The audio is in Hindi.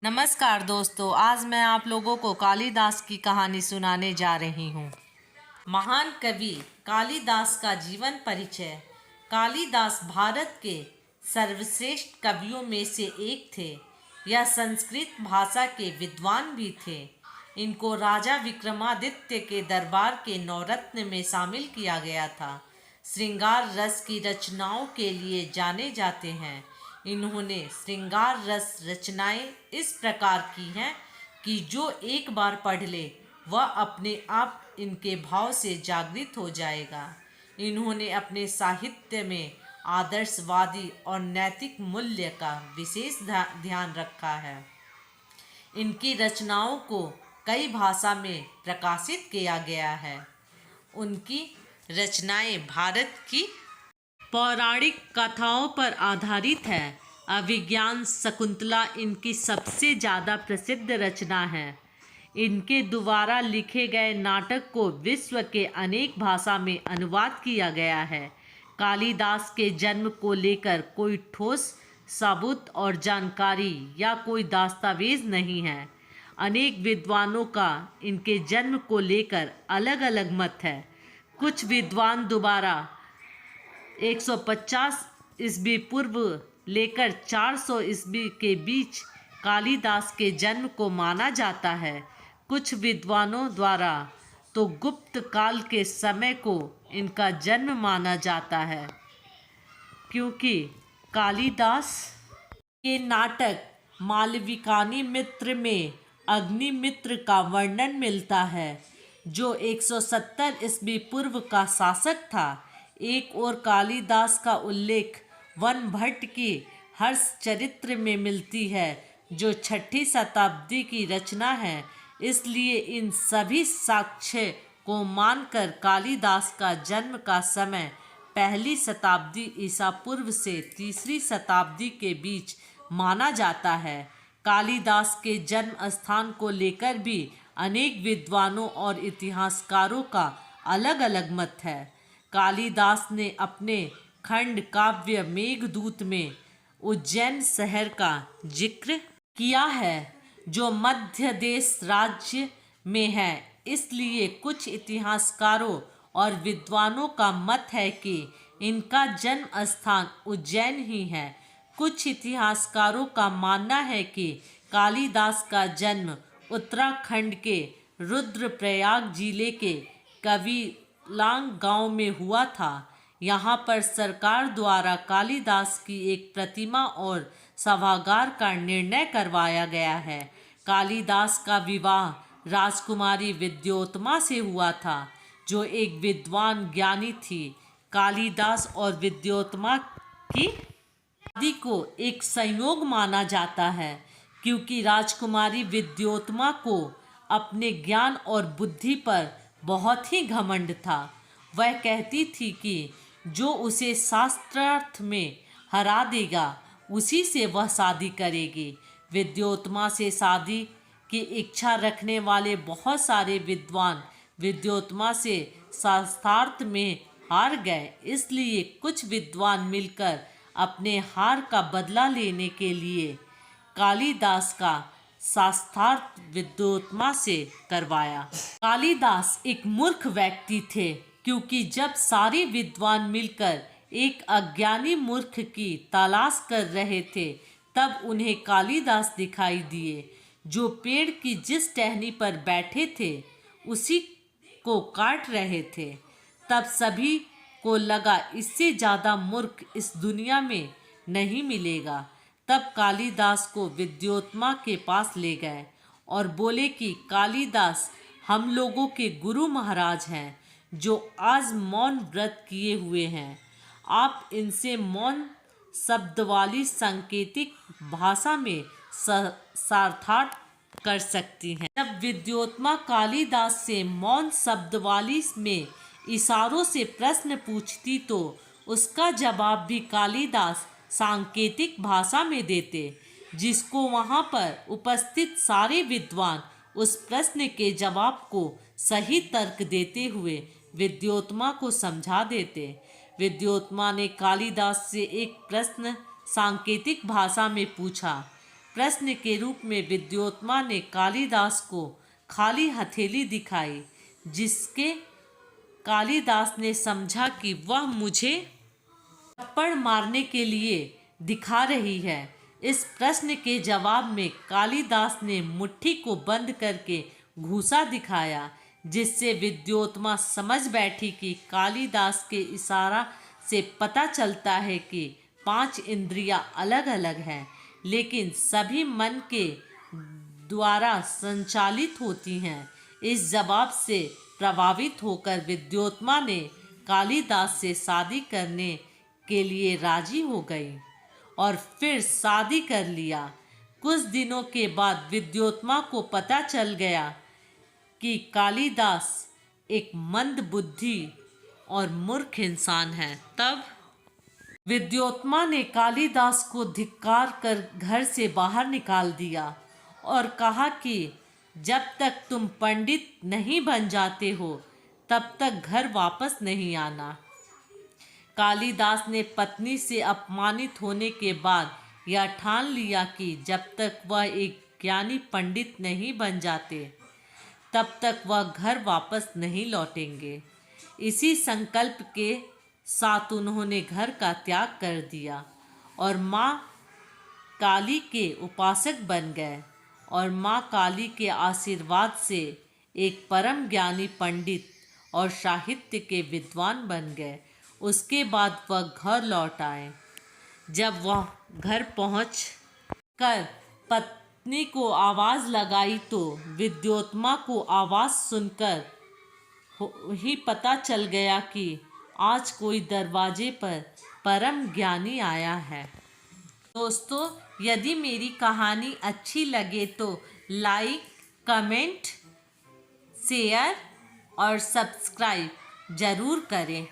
नमस्कार दोस्तों, आज मैं आप लोगों को कालिदास की कहानी सुनाने जा रही हूँ। महान कवि कालिदास का जीवन परिचय। कालिदास भारत के सर्वश्रेष्ठ कवियों में से एक थे। यह संस्कृत भाषा के विद्वान भी थे। इनको राजा विक्रमादित्य के दरबार के नवरत्न में शामिल किया गया था। श्रृंगार रस की रचनाओं के लिए जाने जाते हैं। इन्होंने श्रृंगार रस रचनाएं इस प्रकार की हैं कि जो एक बार पढ़ ले वह अपने आप इनके भाव से जागृत हो जाएगा। इन्होंने अपने साहित्य में आदर्शवादी और नैतिक मूल्य का विशेष ध्यान रखा है। इनकी रचनाओं को कई भाषा में प्रकाशित किया गया है। उनकी रचनाएं भारत की पौराणिक कथाओं पर आधारित है। अभिज्ञान शकुंतला इनकी सबसे ज़्यादा प्रसिद्ध रचना है। इनके द्वारा लिखे गए नाटक को विश्व के अनेक भाषा में अनुवाद किया गया है। कालिदास के जन्म को लेकर कोई ठोस सबूत और जानकारी या कोई दस्तावेज नहीं है। अनेक विद्वानों का इनके जन्म को लेकर अलग अलग मत है। कुछ विद्वान द्वारा 150 ईस्वी पूर्व लेकर 400 ईस्वी के बीच कालिदास के जन्म को माना जाता है। कुछ विद्वानों द्वारा तो गुप्त काल के समय को इनका जन्म माना जाता है, क्योंकि कालिदास के नाटक मालविकानी मित्र में अग्निमित्र का वर्णन मिलता है, जो 170 ईस्वी पूर्व का शासक था। एक और कालिदास का उल्लेख वन भट्ट की हर्ष चरित्र में मिलती है, जो 6ठी शताब्दी की रचना है। इसलिए इन सभी साक्ष्य को मानकर कालिदास का जन्म का समय 1ली शताब्दी ईसा पूर्व से 3री शताब्दी के बीच माना जाता है। कालिदास के जन्म स्थान को लेकर भी अनेक विद्वानों और इतिहासकारों का अलग अलग मत है। कालिदास ने अपने खंड काव्य मेघदूत में उज्जैन शहर का जिक्र किया है, जो मध्य देश राज्य में है। इसलिए कुछ इतिहासकारों और विद्वानों का मत है कि इनका जन्म स्थान उज्जैन ही है। कुछ इतिहासकारों का मानना है कि कालिदास का जन्म उत्तराखंड के रुद्रप्रयाग जिले के कविलांग गांव में हुआ था। यहाँ पर सरकार द्वारा कालिदास की एक प्रतिमा और सभागार का निर्णय करवाया गया है। कालिदास का विवाह राजकुमारी विद्योत्मा से हुआ था, जो एक विद्वान ज्ञानी थी। कालिदास और विद्योत्मा की शादी को एक संयोग माना जाता है, क्योंकि राजकुमारी विद्योत्मा को अपने ज्ञान और बुद्धि पर बहुत ही घमंड था। वह कहती थी कि जो उसे शास्त्रार्थ में हरा देगा उसी से वह शादी करेगी। विद्योत्मा से शादी की इच्छा रखने वाले बहुत सारे विद्वान विद्योत्मा से शास्त्रार्थ में हार गए। इसलिए कुछ विद्वान मिलकर अपने हार का बदला लेने के लिए कालिदास का शास्त्रार्थ विद्योत्मा से करवाया। कालिदास एक मूर्ख व्यक्ति थे, क्योंकि जब सारे विद्वान मिलकर एक अज्ञानी मूर्ख की तलाश कर रहे थे, तब उन्हें कालिदास दिखाई दिए, जो पेड़ की जिस टहनी पर बैठे थे उसी को काट रहे थे। तब सभी को लगा इससे ज़्यादा मूर्ख इस दुनिया में नहीं मिलेगा। तब कालिदास को विद्योत्मा के पास ले गए और बोले कि कालिदास हम लोगों के गुरु महाराज हैं, जो आज मौन व्रत किए हुए हैं। आप इनसे मौन शब्द वाली सांकेतिक भाषा में सार्थार्थ कर सकती हैं। जब विद्योत्मा कालिदास से मौन शब्द वाली में इशारों से प्रश्न पूछती, तो उसका जवाब भी कालिदास सांकेतिक भाषा में देते, जिसको वहाँ पर उपस्थित सारे विद्वान उस प्रश्न के जवाब को सही तर्क देते हुए विद्योत्मा को समझा देते। विद्योत्मा ने कालिदास से एक प्रश्न सांकेतिक भाषा में पूछा। प्रश्न के रूप में विद्योत्मा ने कालिदास को खाली हथेली दिखाई, जिसके कालिदास ने समझा कि वह मुझे थप्पड़ मारने के लिए दिखा रही है। इस प्रश्न के जवाब में कालिदास ने मुट्ठी को बंद करके घूंसा दिखाया, जिससे विद्योत्मा समझ बैठी कि कालिदास के इशारा से पता चलता है कि 5 इंद्रियां अलग अलग हैं, लेकिन सभी मन के द्वारा संचालित होती हैं। इस जवाब से प्रभावित होकर विद्योत्मा ने कालिदास से शादी करने के लिए राजी हो गई और फिर शादी कर लिया। कुछ दिनों के बाद विद्योत्मा को पता चल गया कि कालिदास एक मंदबुद्धि और मूर्ख इंसान है। तब विद्योत्मा ने कालिदास को धिक्कार कर घर से बाहर निकाल दिया और कहा कि जब तक तुम पंडित नहीं बन जाते हो तब तक घर वापस नहीं आना। कालिदास ने पत्नी से अपमानित होने के बाद यह ठान लिया कि जब तक वह एक ज्ञानी पंडित नहीं बन जाते तब तक वह घर वापस नहीं लौटेंगे। इसी संकल्प के साथ उन्होंने घर का त्याग कर दिया और माँ काली के उपासक बन गए और माँ काली के आशीर्वाद से एक परम ज्ञानी पंडित और साहित्य के विद्वान बन गए। उसके बाद वह घर लौट आए। जब वह घर पहुँच कर पत्नी को आवाज़ लगाई तो विद्योत्मा को आवाज़ सुनकर ही पता चल गया कि आज कोई दरवाजे पर परम ज्ञानी आया है। दोस्तों, यदि मेरी कहानी अच्छी लगे तो लाइक, कमेंट, शेयर और सब्सक्राइब ज़रूर करें।